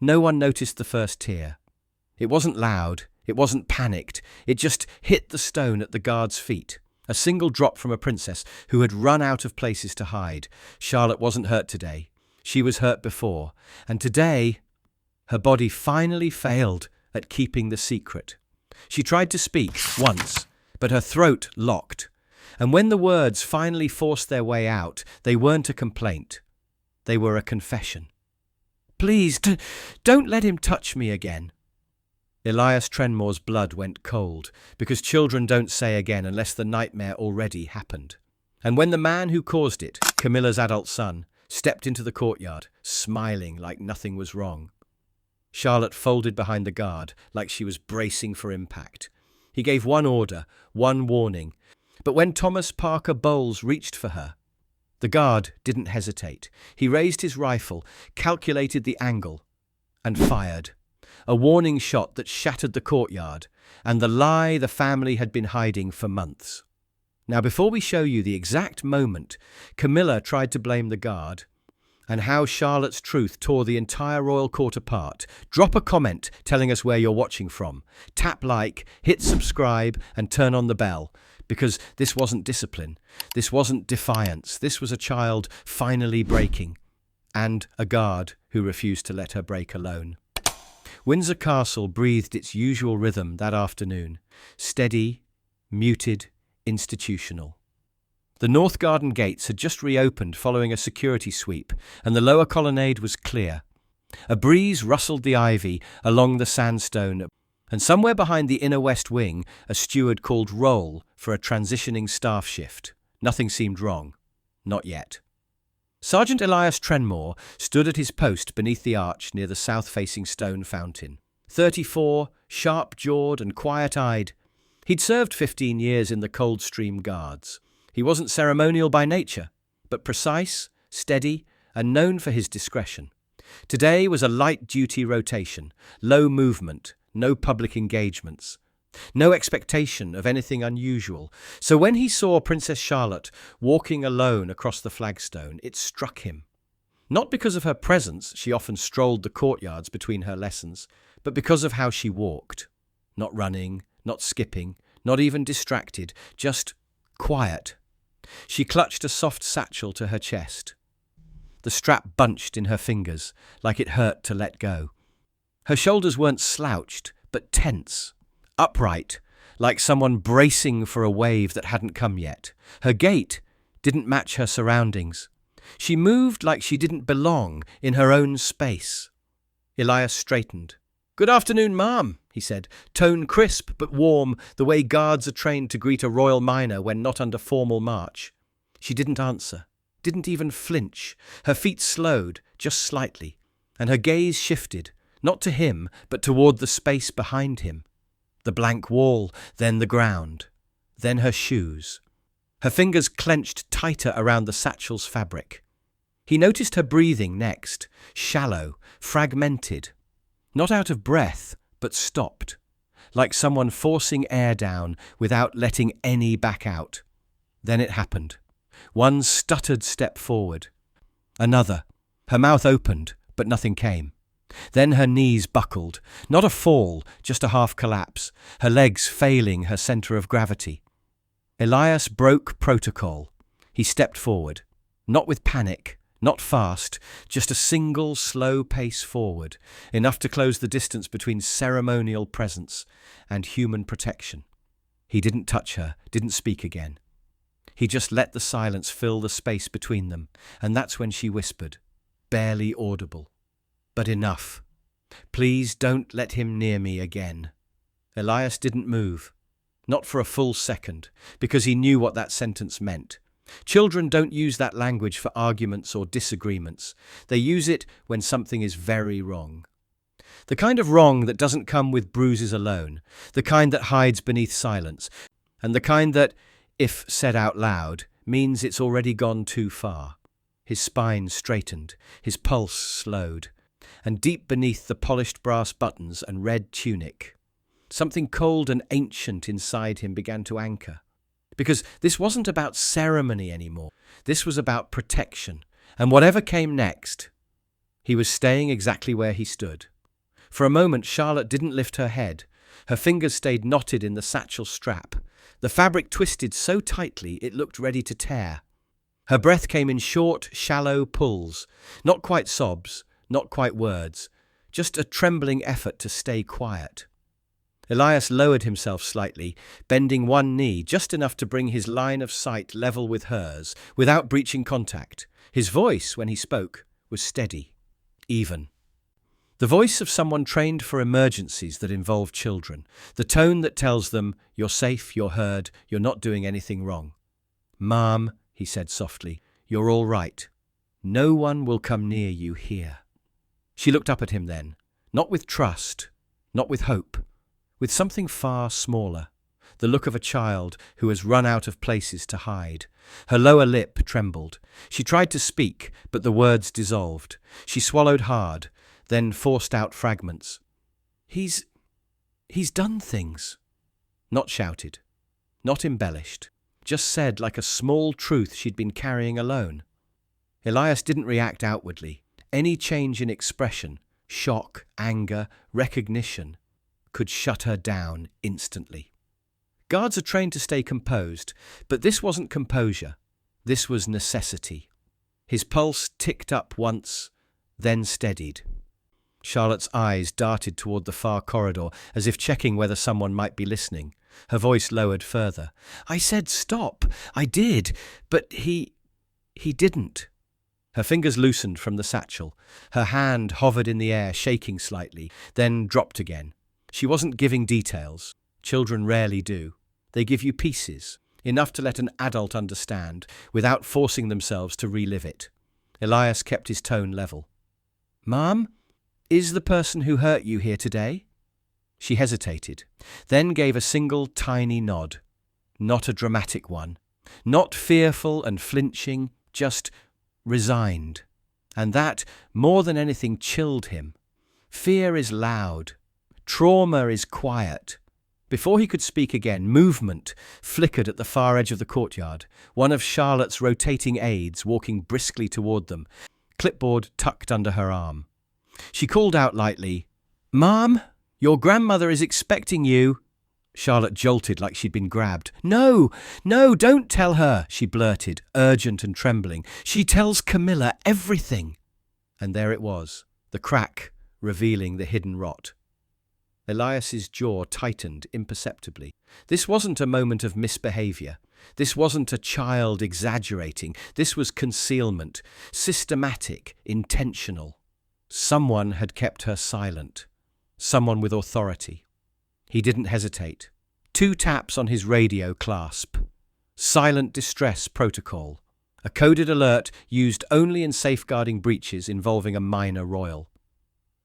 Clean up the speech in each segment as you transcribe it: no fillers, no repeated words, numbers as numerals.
No one noticed the first tear. It wasn't loud, it wasn't panicked, it just hit the stone at the guard's feet. A single drop from a princess who had run out of places to hide. Charlotte wasn't hurt today. She was hurt before. And today, her body finally failed at keeping the secret. She tried to speak once, but her throat locked. And when the words finally forced their way out, they weren't a complaint. They were a confession. "Please, don't let him touch me again." Elias Trenmore's blood went cold, because children don't say again unless the nightmare already happened. And when the man who caused it, Camilla's adult son, stepped into the courtyard, smiling like nothing was wrong, Charlotte folded behind the guard like she was bracing for impact. He gave one order, one warning, but when Thomas Parker Bowles reached for her, the guard didn't hesitate. He raised his rifle, calculated the angle, and fired. A warning shot that shattered the courtyard, and the lie the family had been hiding for months. Now, before we show you the exact moment Camilla tried to blame the guard, and how Charlotte's truth tore the entire royal court apart, drop a comment telling us where you're watching from. Tap like, hit subscribe, and turn on the bell, because this wasn't discipline, this wasn't defiance, this was a child finally breaking, and a guard who refused to let her break alone. Windsor Castle breathed its usual rhythm that afternoon, steady, muted, institutional. The North Garden gates had just reopened following a security sweep, and the lower colonnade was clear. A breeze rustled the ivy along the sandstone, and somewhere behind the inner west wing, a steward called roll for a transitioning staff shift. Nothing seemed wrong. Not yet. Sergeant Elias Trenmore stood at his post beneath the arch near the south-facing stone fountain. 34, sharp-jawed and quiet-eyed. He'd served 15 years in the Coldstream Guards. He wasn't ceremonial by nature, but precise, steady, and known for his discretion. Today was a light-duty rotation, low movement, no public engagements. No expectation of anything unusual. So when he saw Princess Charlotte walking alone across the flagstone, it struck him. Not because of her presence, she often strolled the courtyards between her lessons, but because of how she walked. Not running, not skipping, not even distracted, just quiet. She clutched a soft satchel to her chest. The strap bunched in her fingers, like it hurt to let go. Her shoulders weren't slouched, but tense. Upright, like someone bracing for a wave that hadn't come yet. Her gait didn't match her surroundings. She moved like she didn't belong in her own space. Elias straightened. "Good afternoon, ma'am," he said, tone crisp but warm, the way guards are trained to greet a royal minor when not under formal march. She didn't answer, didn't even flinch. Her feet slowed, just slightly, and her gaze shifted, not to him, but toward the space behind him. The blank wall, then the ground, then her shoes. Her fingers clenched tighter around the satchel's fabric. He noticed her breathing next, shallow, fragmented, not out of breath, but stopped, like someone forcing air down without letting any back out. Then it happened. One stuttered step forward. Another. Her mouth opened, but nothing came. Then her knees buckled, not a fall, just a half collapse, her legs failing her center of gravity. Elias broke protocol. He stepped forward, not with panic, not fast, just a single slow pace forward, enough to close the distance between ceremonial presence and human protection. He didn't touch her, didn't speak again. He just let the silence fill the space between them, and that's when she whispered, barely audible. "But enough. Please don't let him near me again." Elias didn't move, not for a full second, because he knew what that sentence meant. Children don't use that language for arguments or disagreements. They use it when something is very wrong. The kind of wrong that doesn't come with bruises alone, the kind that hides beneath silence, and the kind that, if said out loud, means it's already gone too far. His spine straightened, his pulse slowed, and deep beneath the polished brass buttons and red tunic, something cold and ancient inside him began to anchor. Because this wasn't about ceremony anymore. This was about protection. And whatever came next He was staying exactly where he stood. For a moment, Charlotte didn't lift her head. Her fingers stayed knotted in the satchel strap. The fabric twisted so tightly it looked ready to tear. Her breath came in short, shallow pulls, not quite sobs, not quite words, just a trembling effort to stay quiet. Elias lowered himself slightly, bending one knee just enough to bring his line of sight level with hers, without breaching contact. His voice, when he spoke, was steady, even. The voice of someone trained for emergencies that involve children, the tone that tells them, "You're safe, you're heard, you're not doing anything wrong." "Mom," he said softly, "you're all right. No one will come near you here." She looked up at him then, not with trust, not with hope, with something far smaller, the look of a child who has run out of places to hide. Her lower lip trembled. She tried to speak, but the words dissolved. She swallowed hard, then forced out fragments. He's done things." Not shouted, not embellished, just said like a small truth she'd been carrying alone. Elias didn't react outwardly. Any change in expression, shock, anger, recognition, could shut her down instantly. Guards are trained to stay composed, but this wasn't composure. This was necessity. His pulse ticked up once, then steadied. Charlotte's eyes darted toward the far corridor, as if checking whether someone might be listening. Her voice lowered further. "I said stop. I did. But he didn't." Her fingers loosened from the satchel. Her hand hovered in the air, shaking slightly, then dropped again. She wasn't giving details. Children rarely do. They give you pieces, enough to let an adult understand, without forcing themselves to relive it. Elias kept his tone level. "Mom, is the person who hurt you here today?" She hesitated, then gave a single tiny nod. Not a dramatic one. Not fearful and flinching, just resigned. And that, more than anything, chilled him. Fear is loud. Trauma is quiet. Before he could speak again, movement flickered at the far edge of the courtyard, one of Charlotte's rotating aides walking briskly toward them, clipboard tucked under her arm. She called out lightly, "Mom, your grandmother is expecting you." Charlotte jolted like she'd been grabbed. No, don't tell her," she blurted, urgent and trembling. "She tells Camilla everything." And there it was, the crack revealing the hidden rot. Elias's jaw tightened imperceptibly. This wasn't a moment of misbehavior. This wasn't a child exaggerating. This was concealment, systematic, intentional. Someone had kept her silent. Someone with authority. He didn't hesitate. 2 taps on his radio clasp. Silent distress protocol. A coded alert used only in safeguarding breaches involving a minor royal.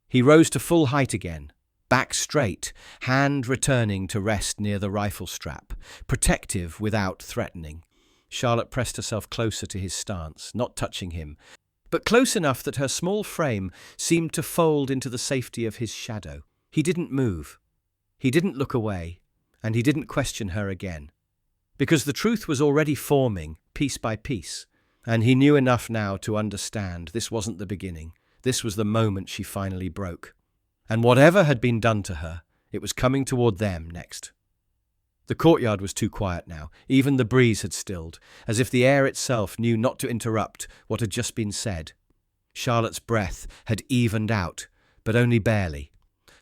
He rose to full height again. Back straight, hand returning to rest near the rifle strap, protective without threatening. Charlotte pressed herself closer to his stance, not touching him, but close enough that her small frame seemed to fold into the safety of his shadow. He didn't move. He didn't look away, and he didn't question her again. Because the truth was already forming, piece by piece, and he knew enough now to understand this wasn't the beginning. This was the moment she finally broke. And whatever had been done to her, it was coming toward them next. The courtyard was too quiet now. Even the breeze had stilled, as if the air itself knew not to interrupt what had just been said. Charlotte's breath had evened out, but only barely.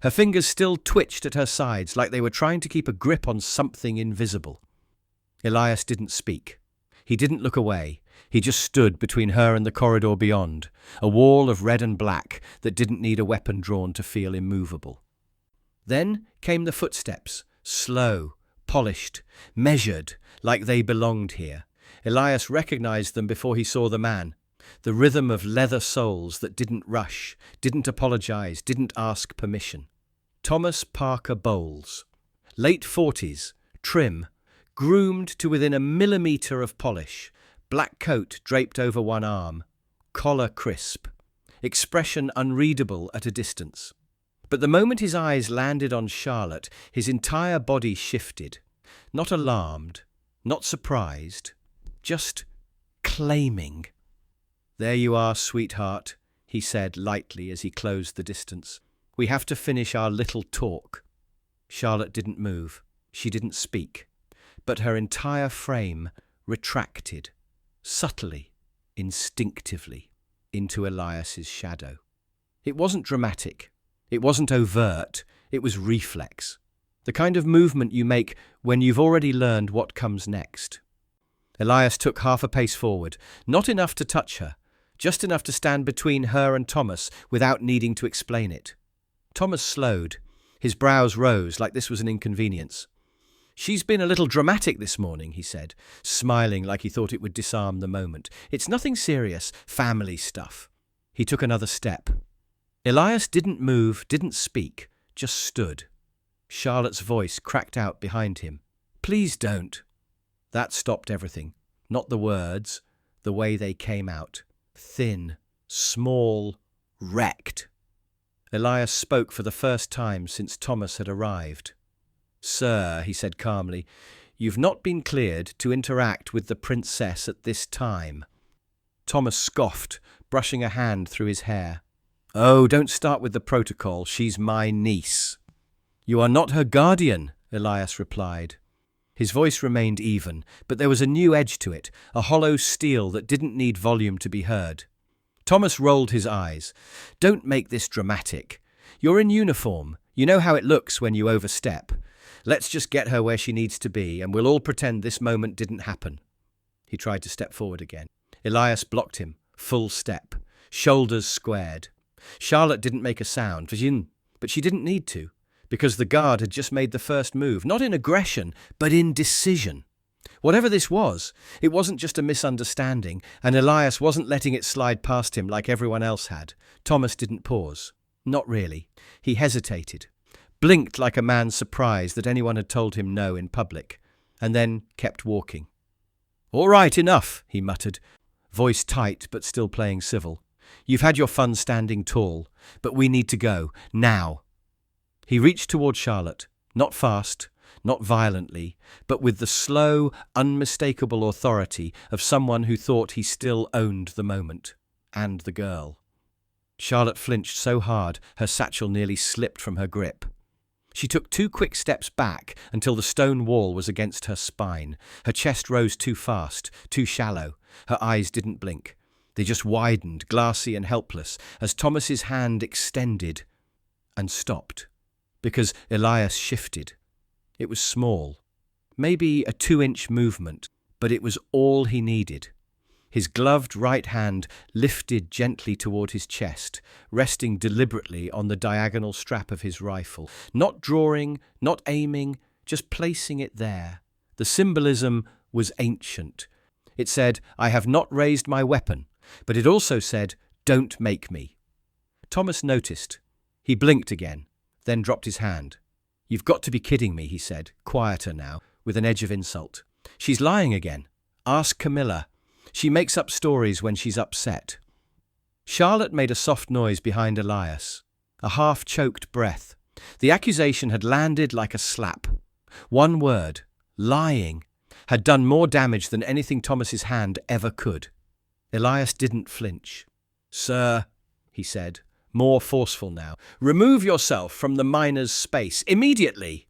Her fingers still twitched at her sides like they were trying to keep a grip on something invisible. Elias didn't speak. He didn't look away. He just stood between her and the corridor beyond, a wall of red and black that didn't need a weapon drawn to feel immovable. Then came the footsteps, slow, polished, measured, like they belonged here. Elias recognized them before he saw the man. The rhythm of leather soles that didn't rush, didn't apologize, didn't ask permission. Thomas Parker Bowles. Late 40s, trim, groomed to within a millimetre of polish, black coat draped over one arm, collar crisp, expression unreadable at a distance. But the moment his eyes landed on Charlotte, his entire body shifted. Not alarmed, not surprised, just claiming. "There you are, sweetheart. he said lightly as he closed the distance. "We have to finish our little talk." Charlotte didn't move. She didn't speak. But her entire frame retracted, subtly, instinctively, into Elias's shadow. It wasn't dramatic. It wasn't overt. It was reflex. The kind of movement you make when you've already learned what comes next. Elias took half a pace forward, not enough to touch her, just enough to stand between her and Thomas without needing to explain it. Thomas slowed. His brows rose like this was an inconvenience. "She's been a little dramatic this morning," he said, smiling like he thought it would disarm the moment. "It's nothing serious, family stuff." He took another step. Elias didn't move, didn't speak, just stood. Charlotte's voice cracked out behind him. "Please don't." That stopped everything. Not the words, the way they came out. Thin, small, wrecked. Elias spoke for the first time since Thomas had arrived. "Sir," he said calmly, "you've not been cleared to interact with the princess at this time." Thomas scoffed, brushing a hand through his hair. "Oh, don't start with the protocol. She's my niece." "You are not her guardian," Elias replied. His voice remained even, but there was a new edge to it, a hollow steel that didn't need volume to be heard. Thomas rolled his eyes. "Don't make this dramatic. You're in uniform. You know how it looks when you overstep. Let's just get her where she needs to be, and we'll all pretend this moment didn't happen." He tried to step forward again. Elias blocked him, full step, shoulders squared. Charlotte didn't make a sound, but she didn't need to, because the guard had just made the first move, not in aggression, but in decision. Whatever this was, it wasn't just a misunderstanding, and Elias wasn't letting it slide past him like everyone else had. Thomas didn't pause. Not really. He hesitated, blinked like a man surprised that anyone had told him no in public, and then kept walking. "All right, enough," he muttered, voice tight but still playing civil. "You've had your fun standing tall, but we need to go, now." He reached toward Charlotte, not fast, not violently, but with the slow, unmistakable authority of someone who thought he still owned the moment, and the girl. Charlotte flinched so hard her satchel nearly slipped from her grip. She took 2 quick steps back until the stone wall was against her spine. Her chest rose too fast, too shallow. Her eyes didn't blink. They just widened, glassy and helpless, as Thomas's hand extended and stopped, because Elias shifted. It was small, maybe a 2-inch movement, but it was all he needed. His gloved right hand lifted gently toward his chest, resting deliberately on the diagonal strap of his rifle. Not drawing, not aiming, just placing it there. The symbolism was ancient. It said, "I have not raised my weapon," but it also said, "Don't make me." Thomas noticed. He blinked again, then dropped his hand. "You've got to be kidding me," he said, quieter now, with an edge of insult. "She's lying again. Ask Camilla. She makes up stories when she's upset." Charlotte made a soft noise behind Elias, a half-choked breath. The accusation had landed like a slap. One word, lying, had done more damage than anything Thomas's hand ever could. Elias didn't flinch. "Sir," he said, more forceful now, "remove yourself from the miner's space, immediately!"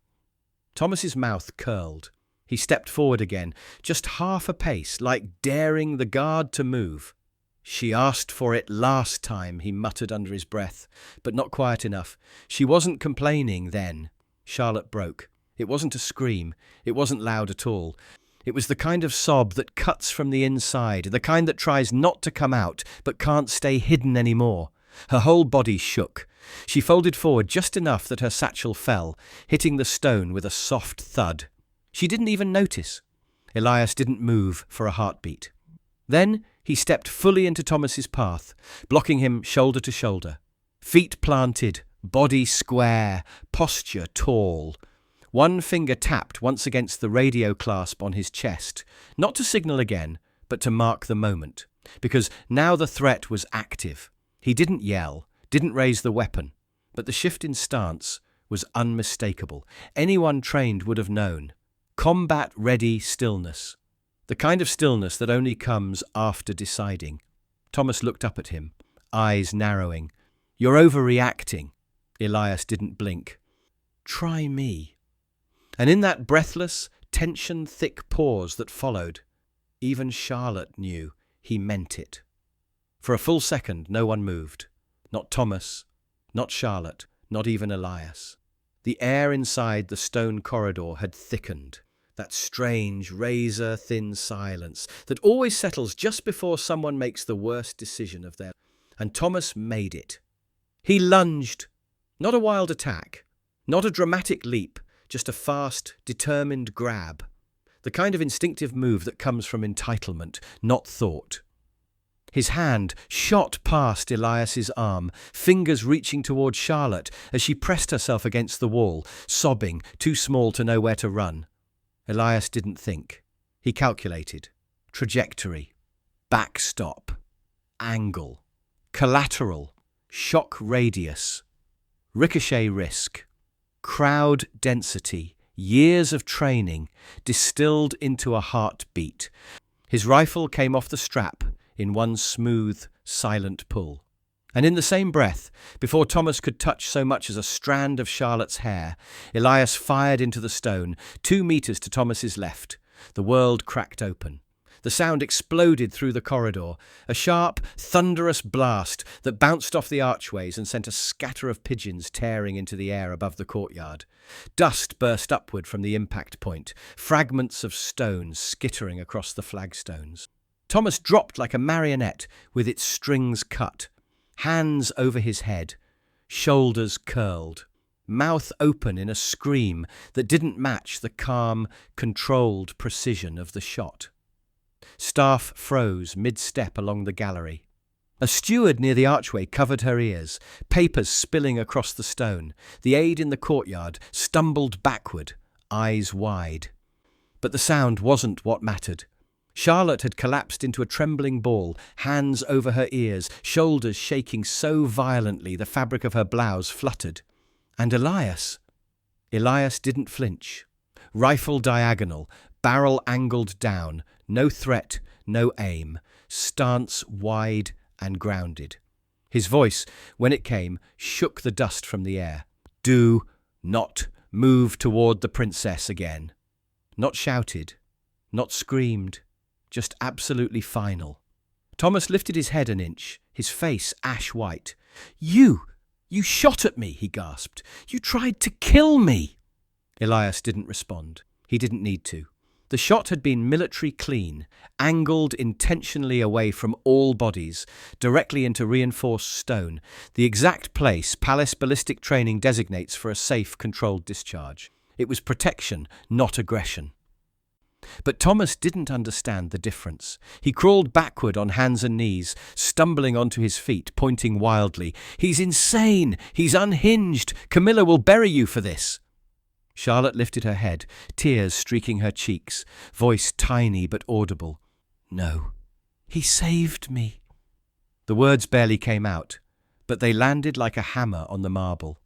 Thomas's mouth curled. He stepped forward again, just half a pace, like daring the guard to move. "She asked for it last time," he muttered under his breath, but not quiet enough. She wasn't complaining then. Charlotte broke. It wasn't a scream. It wasn't loud at all. It was the kind of sob that cuts from the inside, the kind that tries not to come out, but can't stay hidden anymore. Her whole body shook. She folded forward just enough that her satchel fell, hitting the stone with a soft thud. She didn't even notice. Elias didn't move for a heartbeat. Then he stepped fully into Thomas's path, blocking him shoulder to shoulder. Feet planted, body square, posture tall. One finger tapped once against the radio clasp on his chest, not to signal again, but to mark the moment, because now the threat was active. He didn't yell, didn't raise the weapon, but the shift in stance was unmistakable. Anyone trained would have known. Combat-ready stillness. The kind of stillness that only comes after deciding. Thomas looked up at him, eyes narrowing. "You're overreacting." Elias didn't blink. "Try me." And in that breathless, tension-thick pause that followed, even Charlotte knew he meant it. For a full second, no one moved. Not Thomas, not Charlotte, not even Elias. The air inside the stone corridor had thickened. That strange, razor-thin silence that always settles just before someone makes the worst decision of their life. And Thomas made it. He lunged. Not a wild attack, not a dramatic leap, just a fast, determined grab. The kind of instinctive move that comes from entitlement, not thought. His hand shot past Elias's arm, fingers reaching toward Charlotte as she pressed herself against the wall, sobbing, too small to know where to run. Elias didn't think. He calculated. Trajectory, backstop, angle, collateral, shock radius, ricochet risk, crowd density, years of training distilled into a heartbeat. His rifle came off the strap in one smooth, silent pull. And in the same breath, before Thomas could touch so much as a strand of Charlotte's hair, Elias fired into the stone, 2 meters to Thomas's left. The world cracked open. The sound exploded through the corridor, a sharp, thunderous blast that bounced off the archways and sent a scatter of pigeons tearing into the air above the courtyard. Dust burst upward from the impact point, fragments of stone skittering across the flagstones. Thomas dropped like a marionette with its strings cut, hands over his head, shoulders curled, mouth open in a scream that didn't match the calm, controlled precision of the shot. Staff froze mid-step along the gallery. A steward near the archway covered her ears, papers spilling across the stone. The aide in the courtyard stumbled backward, eyes wide. But the sound wasn't what mattered. Charlotte had collapsed into a trembling ball, hands over her ears, shoulders shaking so violently the fabric of her blouse fluttered. And Elias didn't flinch. Rifle diagonal, barrel angled down, no threat, no aim, stance wide and grounded. His voice, when it came, shook the dust from the air. "Do not move toward the princess again." Not shouted, not screamed, just absolutely final. Thomas lifted his head an inch, his face ash white. You shot at me," he gasped. "You tried to kill me." Elias didn't respond. He didn't need to. The shot had been military clean, angled intentionally away from all bodies, directly into reinforced stone, the exact place Palace ballistic training designates for a safe, controlled discharge. It was protection, not aggression. But Thomas didn't understand the difference. He crawled backward on hands and knees, stumbling onto his feet, pointing wildly. "He's insane! He's unhinged! Camilla will bury you for this!" Charlotte lifted her head, tears streaking her cheeks, voice tiny but audible. "No, he saved me." The words barely came out, but they landed like a hammer on the marble.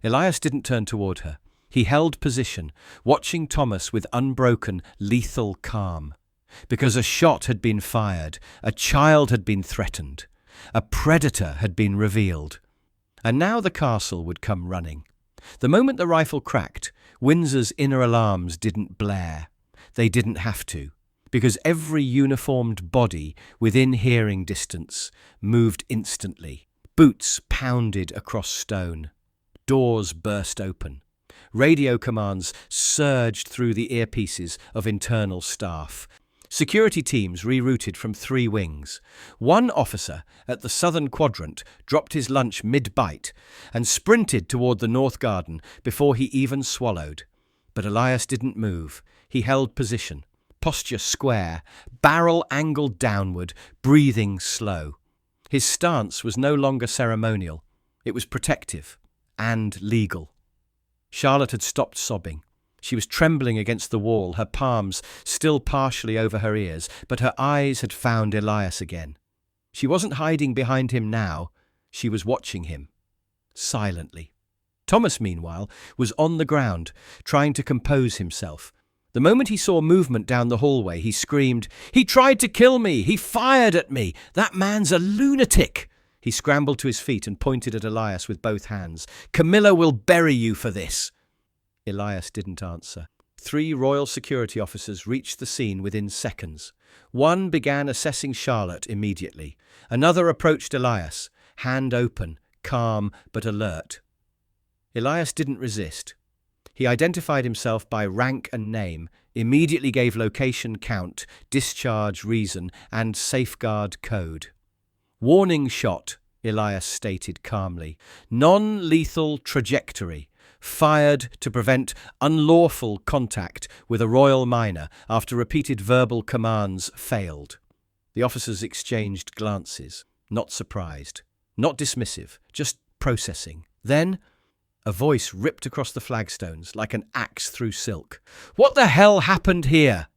Elias didn't turn toward her. He held position, watching Thomas with unbroken, lethal calm. Because a shot had been fired, a child had been threatened, a predator had been revealed. And now the castle would come running. The moment the rifle cracked, Windsor's inner alarms didn't blare. They didn't have to, because every uniformed body within hearing distance moved instantly. Boots pounded across stone. Doors burst open. Radio commands surged through the earpieces of internal staff. Security teams rerouted from 3 wings. One officer at the southern quadrant dropped his lunch mid-bite and sprinted toward the north garden before he even swallowed. But Elias didn't move. He held position, posture square, barrel angled downward, breathing slow. His stance was no longer ceremonial. It was protective and legal. Charlotte had stopped sobbing. She was trembling against the wall, her palms still partially over her ears, but her eyes had found Elias again. She wasn't hiding behind him now. She was watching him, silently. Thomas, meanwhile, was on the ground, trying to compose himself. The moment he saw movement down the hallway, he screamed, "He tried to kill me! He fired at me! That man's a lunatic!" He scrambled to his feet and pointed at Elias with both hands. "Camilla will bury you for this!" Elias didn't answer. 3 royal security officers reached the scene within seconds. One began assessing Charlotte immediately. Another approached Elias, hand open, calm but alert. Elias didn't resist. He identified himself by rank and name, immediately gave location, count, discharge reason, and safeguard code. "Warning shot," Elias stated calmly. "Non-lethal trajectory. Fired to prevent unlawful contact with a royal minor after repeated verbal commands failed." The officers exchanged glances, not surprised, not dismissive, just processing. Then a voice ripped across the flagstones like an axe through silk. "What the hell happened here?"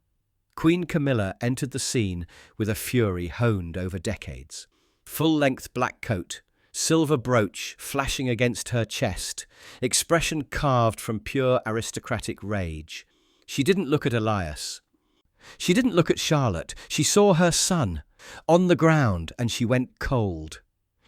Queen Camilla entered the scene with a fury honed over decades. Full-length black coat, silver brooch flashing against her chest, expression carved from pure aristocratic rage. She didn't look at Elias. She didn't look at Charlotte. She saw her son on the ground and she went cold.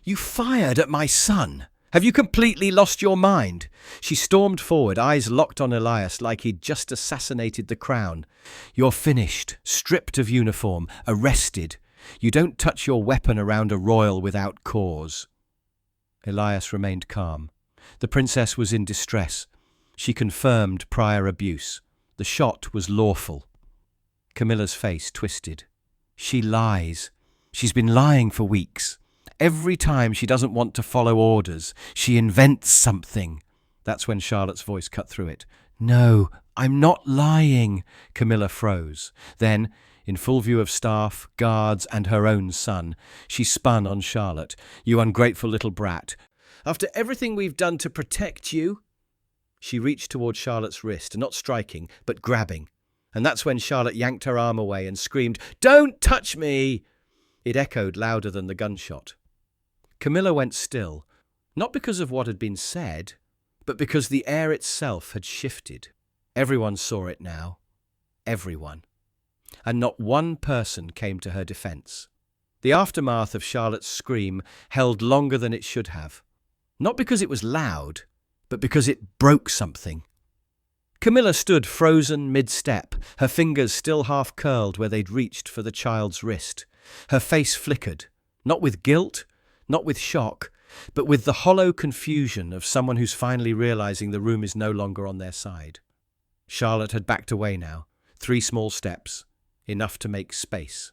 "You fired at my son! Have you completely lost your mind?" She stormed forward, eyes locked on Elias like he'd just assassinated the crown. "You're finished, stripped of uniform, arrested. You don't touch your weapon around a royal without cause." Elias remained calm. The princess was in distress. She confirmed prior abuse. The shot was lawful. Camilla's face twisted. "She lies. She's been lying for weeks. Every time she doesn't want to follow orders, she invents something." That's when Charlotte's voice cut through it. "No, I'm not lying." Camilla froze. Then, in full view of staff, guards, and her own son, she spun on Charlotte. "You ungrateful little brat. After everything we've done to protect you..." She reached toward Charlotte's wrist, not striking, but grabbing. And that's when Charlotte yanked her arm away and screamed, "Don't touch me!" It echoed louder than the gunshot. Camilla went still, not because of what had been said, but because the air itself had shifted. Everyone saw it now. Everyone. And not one person came to her defense. The aftermath of Charlotte's scream held longer than it should have. Not because it was loud, but because it broke something. Camilla stood frozen mid-step, her fingers still half-curled where they'd reached for the child's wrist. Her face flickered, not with guilt, not with shock, but with the hollow confusion of someone who's finally realizing the room is no longer on their side. Charlotte had backed away now, 3 small steps, enough to make space.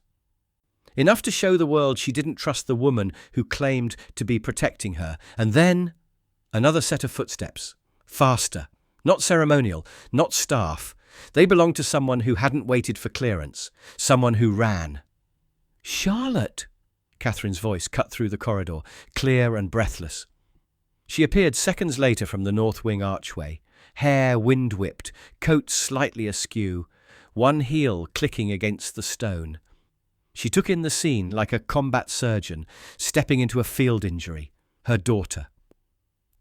Enough to show the world she didn't trust the woman who claimed to be protecting her. And then another set of footsteps, faster, not ceremonial, not staff. They belonged to someone who hadn't waited for clearance, someone who ran. "Charlotte!" Catherine's voice cut through the corridor, clear and breathless. She appeared seconds later from the north wing archway, hair wind-whipped, coat slightly askew, one heel clicking against the stone. She took in the scene like a combat surgeon stepping into a field injury, her daughter.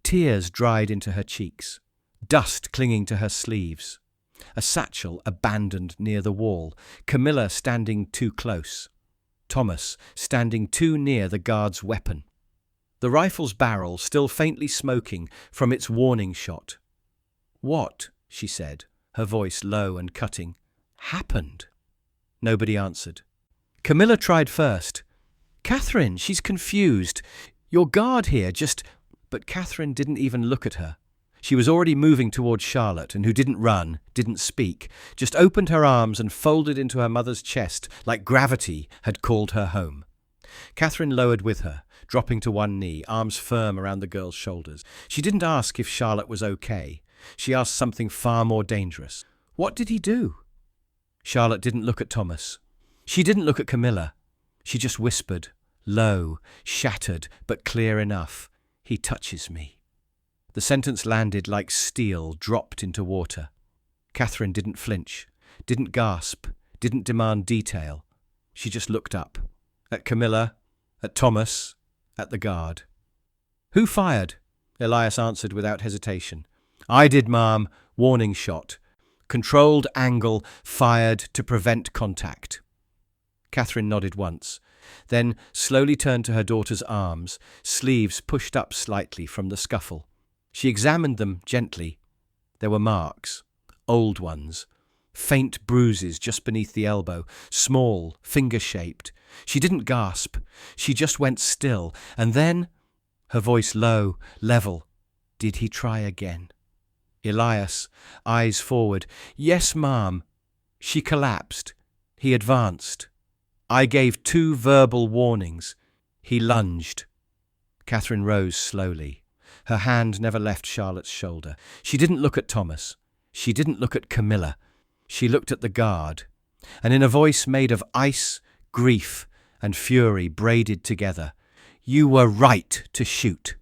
Tears dried into her cheeks, dust clinging to her sleeves, a satchel abandoned near the wall, Camilla standing too close, Thomas standing too near the guard's weapon. The rifle's barrel still faintly smoking from its warning shot. "What?" she said, her voice low and cutting. "Happened?" Nobody answered. Camilla tried first. "Catherine, she's confused. Your guard here just..." But Catherine didn't even look at her. She was already moving towards Charlotte, and who didn't run, didn't speak, just opened her arms and folded into her mother's chest like gravity had called her home. Catherine lowered with her, dropping to one knee, arms firm around the girl's shoulders. She didn't ask if Charlotte was okay. She asked something far more dangerous. What did he do? Charlotte didn't look at Thomas. She didn't look at Camilla. She just whispered, low, shattered, but clear enough. "He touches me." The sentence landed like steel dropped into water. Catherine didn't flinch, didn't gasp, didn't demand detail. She just looked up. At Camilla, at Thomas, at the guard. "Who fired?" Elias answered without hesitation. "I did, ma'am. Warning shot. Controlled angle, fired to prevent contact." Catherine nodded once. then slowly turned to her daughter's arms, sleeves pushed up slightly from the scuffle. She examined them gently. There were marks, old ones, faint bruises just beneath the elbow, small, finger-shaped. She didn't gasp. She just went still, and then, her voice low, level, did he try again? Elias, eyes forward. Yes, ma'am. She collapsed. He advanced. I gave 2 verbal warnings. He lunged. Catherine rose slowly. Her hand never left Charlotte's shoulder. She didn't look at Thomas. She didn't look at Camilla. She looked at the guard. And in a voice made of ice, grief, and fury braided together, you were right to shoot.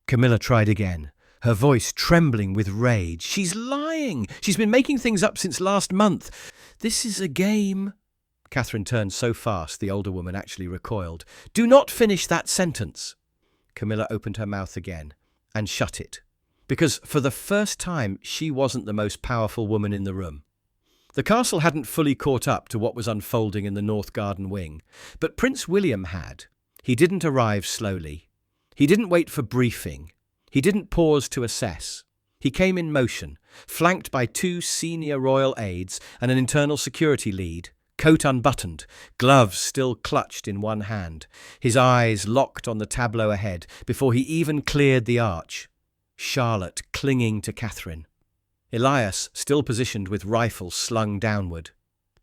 Camilla tried again, her voice trembling with rage. She's lying! She's been making things up since last month. This is a game. Catherine turned so fast the older woman actually recoiled. Do not finish that sentence. Camilla opened her mouth again and shut it, because for the first time she wasn't the most powerful woman in the room. The castle hadn't fully caught up to what was unfolding in the North Garden wing, but Prince William had. He didn't arrive slowly. He didn't wait for briefing. He didn't pause to assess. He came in motion, flanked by 2 senior royal aides and an internal security lead, coat unbuttoned, gloves still clutched in one hand, his eyes locked on the tableau ahead before he even cleared the arch. Charlotte clinging to Catherine. Elias still positioned with rifle slung downward.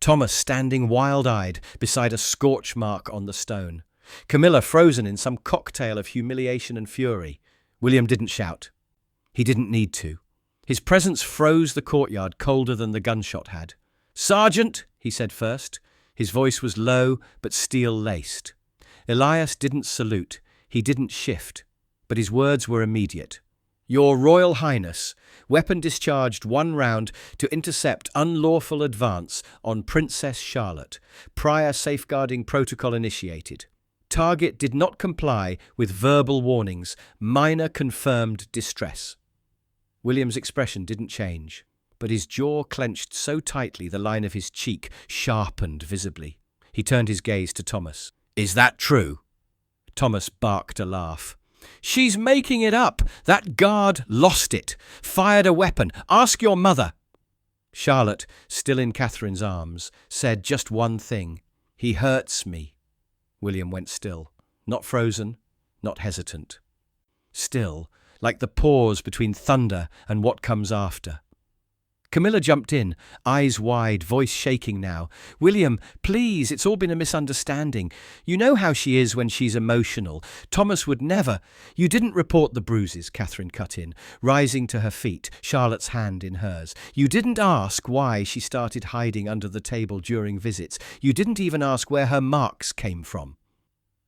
Thomas standing wild-eyed beside a scorch mark on the stone. Camilla frozen in some cocktail of humiliation and fury. William didn't shout. He didn't need to. His presence froze the courtyard colder than the gunshot had. Sergeant, he said first. His voice was low but steel-laced. Elias didn't salute. He didn't shift. But his words were immediate. Your Royal Highness, weapon discharged 1 round to intercept unlawful advance on Princess Charlotte. Prior safeguarding protocol initiated. Target did not comply with verbal warnings. Minor confirmed distress. William's expression didn't change, but his jaw clenched so tightly the line of his cheek sharpened visibly. He turned his gaze to Thomas. Is that true? Thomas barked a laugh. She's making it up. That guard lost it. Fired a weapon. Ask your mother. Charlotte, still in Catherine's arms, said just one thing. He hurts me. William went still. Not frozen, not hesitant. Still, like the pause between thunder and what comes after. Camilla jumped in, eyes wide, voice shaking now. William, please, it's all been a misunderstanding. You know how she is when she's emotional. Thomas would never. You didn't report the bruises, Catherine cut in, rising to her feet, Charlotte's hand in hers. You didn't ask why she started hiding under the table during visits. You didn't even ask where her marks came from.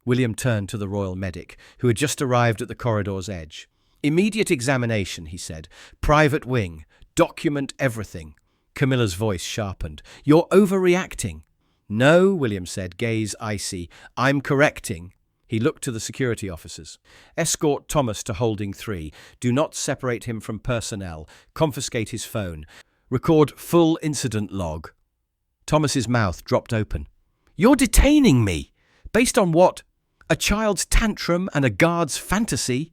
William turned to the royal medic, who had just arrived at the corridor's edge. Immediate examination, he said. Private wing. Document everything. Camilla's voice sharpened. You're overreacting. No, William said, gaze icy. I'm correcting. He looked to the security officers. Escort Thomas to holding 3. Do not separate him from personnel. Confiscate his phone. Record full incident log. Thomas's mouth dropped open. You're detaining me. Based on what? A child's tantrum and a guard's fantasy?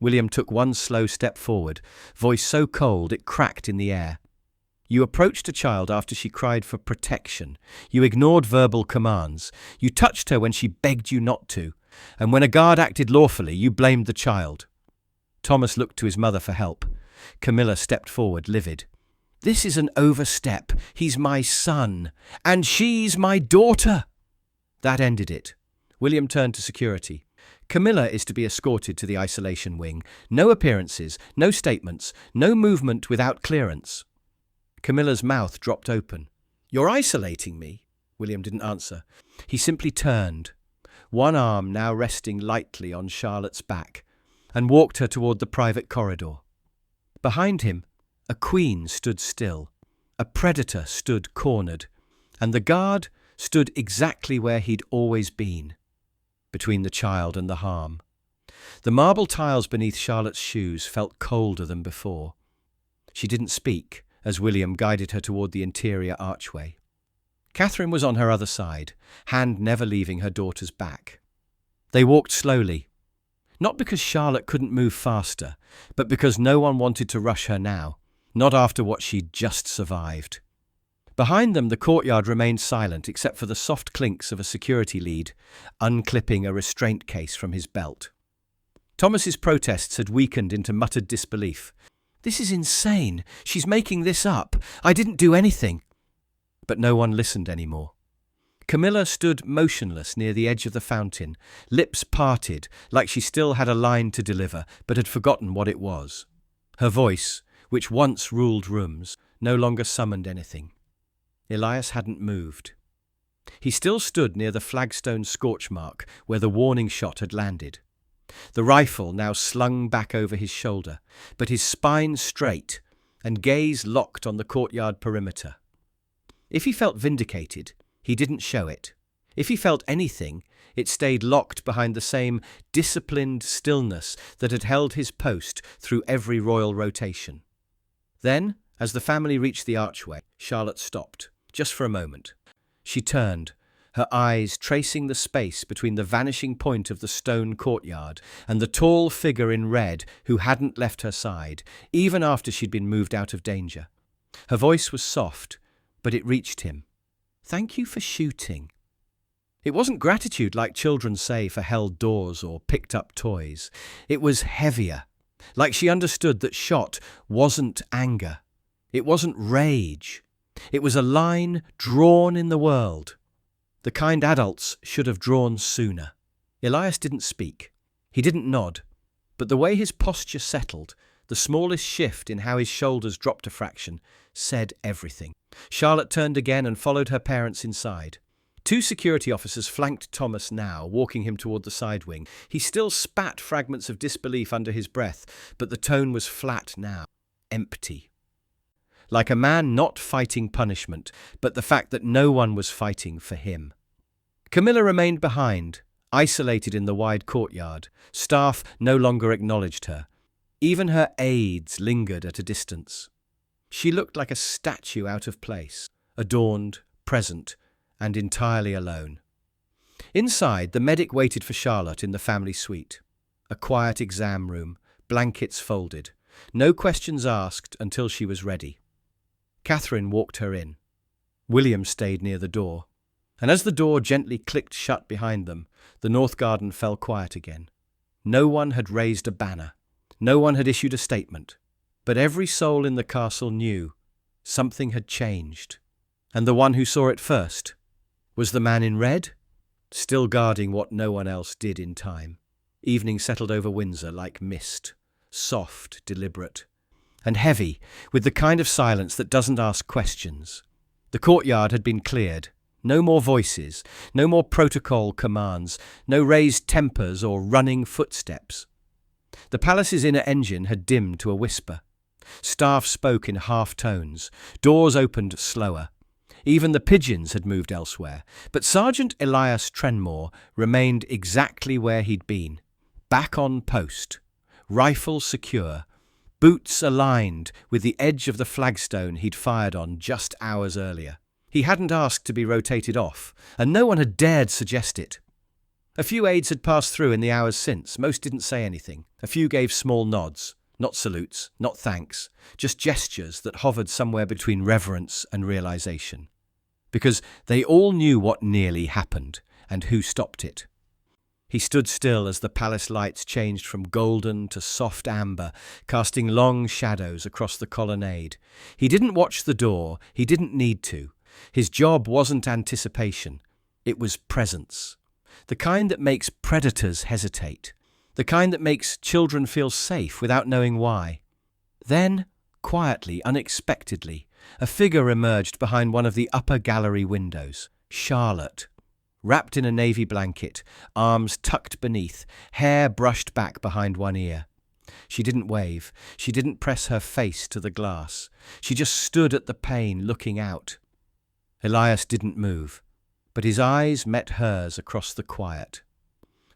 William took one slow step forward, voice so cold it cracked in the air. You approached a child after she cried for protection. You ignored verbal commands. You touched her when she begged you not to. And when a guard acted lawfully, you blamed the child. Thomas looked to his mother for help. Camilla stepped forward, livid. This is an overstep. He's my son. And she's my daughter. That ended it. William turned to security. Camilla is to be escorted to the isolation wing. No appearances, no statements, no movement without clearance. Camilla's mouth dropped open. You're isolating me? William didn't answer. He simply turned, one arm now resting lightly on Charlotte's back, and walked her toward the private corridor. Behind him, a queen stood still. A predator stood cornered, and the guard stood exactly where he'd always been. Between the child and the harm. The marble tiles beneath Charlotte's shoes felt colder than before. She didn't speak as William guided her toward the interior archway. Catherine was on her other side, hand never leaving her daughter's back. They walked slowly, not because Charlotte couldn't move faster, but because no one wanted to rush her now, not after what she'd just survived. Behind them, the courtyard remained silent except for the soft clinks of a security lead, unclipping a restraint case from his belt. Thomas's protests had weakened into muttered disbelief. "This is insane. She's making this up. I didn't do anything." But no one listened anymore. Camilla stood motionless near the edge of the fountain, lips parted, like she still had a line to deliver, but had forgotten what it was. Her voice, which once ruled rooms, no longer summoned anything. Elias hadn't moved. He still stood near the flagstone scorch mark where the warning shot had landed. The rifle now slung back over his shoulder, but his spine straight and gaze locked on the courtyard perimeter. If he felt vindicated, he didn't show it. If he felt anything, it stayed locked behind the same disciplined stillness that had held his post through every royal rotation. Then, as the family reached the archway, Charlotte stopped, just for a moment. She turned, her eyes tracing the space between the vanishing point of the stone courtyard and the tall figure in red who hadn't left her side, even after she'd been moved out of danger. Her voice was soft, but it reached him. "Thank you for shooting." It wasn't gratitude like children say for held doors or picked up toys. It was heavier, like she understood that shot wasn't anger. It wasn't rage. It was a line drawn in the world. The kind adults should have drawn sooner. Elias didn't speak. He didn't nod. But the way his posture settled, the smallest shift in how his shoulders dropped a fraction, said everything. Charlotte turned again and followed her parents inside. Two security officers flanked Thomas now, walking him toward the side wing. He still spat fragments of disbelief under his breath, but the tone was flat now, empty. Like a man not fighting punishment, but the fact that no one was fighting for him. Camilla remained behind, isolated in the wide courtyard. Staff no longer acknowledged her. Even her aides lingered at a distance. She looked like a statue out of place, adorned, present, and entirely alone. Inside, the medic waited for Charlotte in the family suite. A quiet exam room, blankets folded. No questions asked until she was ready. Catherine walked her in. William stayed near the door. And as the door gently clicked shut behind them, the North Garden fell quiet again. No one had raised a banner. No one had issued a statement. But every soul in the castle knew something had changed. And the one who saw it first was the man in red, still guarding what no one else did in time. Evening settled over Windsor like mist, soft, deliberate, and heavy, with the kind of silence that doesn't ask questions. The courtyard had been cleared. No more voices, no more protocol commands, no raised tempers or running footsteps. The palace's inner engine had dimmed to a whisper. Staff spoke in half tones. Doors opened slower. Even the pigeons had moved elsewhere. But Sergeant Elias Trenmore remained exactly where he'd been. Back on post. Rifle secure. Boots aligned with the edge of the flagstone he'd fired on just hours earlier. He hadn't asked to be rotated off, and no one had dared suggest it. A few aides had passed through in the hours since. Most didn't say anything. A few gave small nods. Not salutes, not thanks, just gestures that hovered somewhere between reverence and realization. Because they all knew what nearly happened and who stopped it. He stood still as the palace lights changed from golden to soft amber, casting long shadows across the colonnade. He didn't watch the door. He didn't need to. His job wasn't anticipation. It was presence. The kind that makes predators hesitate. The kind that makes children feel safe without knowing why. Then, quietly, unexpectedly, a figure emerged behind one of the upper gallery windows. Charlotte. Wrapped in a navy blanket, arms tucked beneath, hair brushed back behind one ear. She didn't wave. She didn't press her face to the glass. She just stood at the pane, looking out. Elias didn't move, but his eyes met hers across the quiet.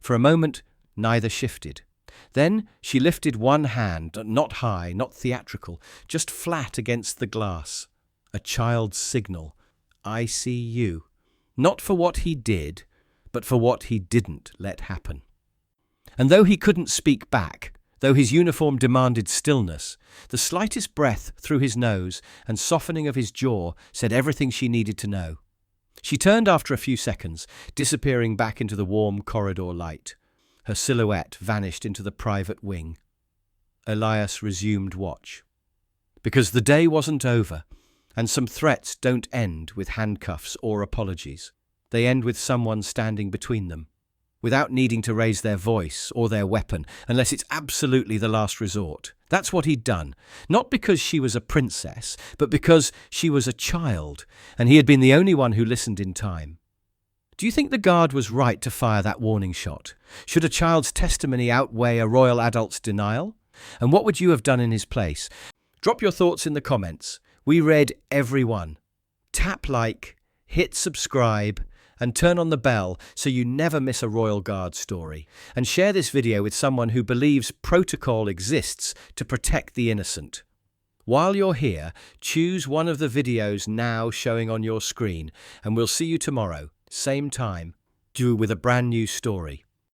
For a moment, neither shifted. Then she lifted one hand, not high, not theatrical, just flat against the glass. A child's signal, I see you. Not for what he did, but for what he didn't let happen. And though he couldn't speak back, though his uniform demanded stillness, the slightest breath through his nose and softening of his jaw said everything she needed to know. She turned after a few seconds, disappearing back into the warm corridor light. Her silhouette vanished into the private wing. Elias resumed watch. Because the day wasn't over, and some threats don't end with handcuffs or apologies. They end with someone standing between them, without needing to raise their voice or their weapon, unless it's absolutely the last resort. That's what he'd done, not because she was a princess, but because she was a child, and he had been the only one who listened in time. Do you think the guard was right to fire that warning shot? Should a child's testimony outweigh a royal adult's denial? And what would you have done in his place? Drop your thoughts in the comments. We read every one. Tap like, hit subscribe, and turn on the bell so you never miss a Royal Guard story. And share this video with someone who believes protocol exists to protect the innocent. While you're here, choose one of the videos now showing on your screen, and we'll see you tomorrow, same time, with a brand new story.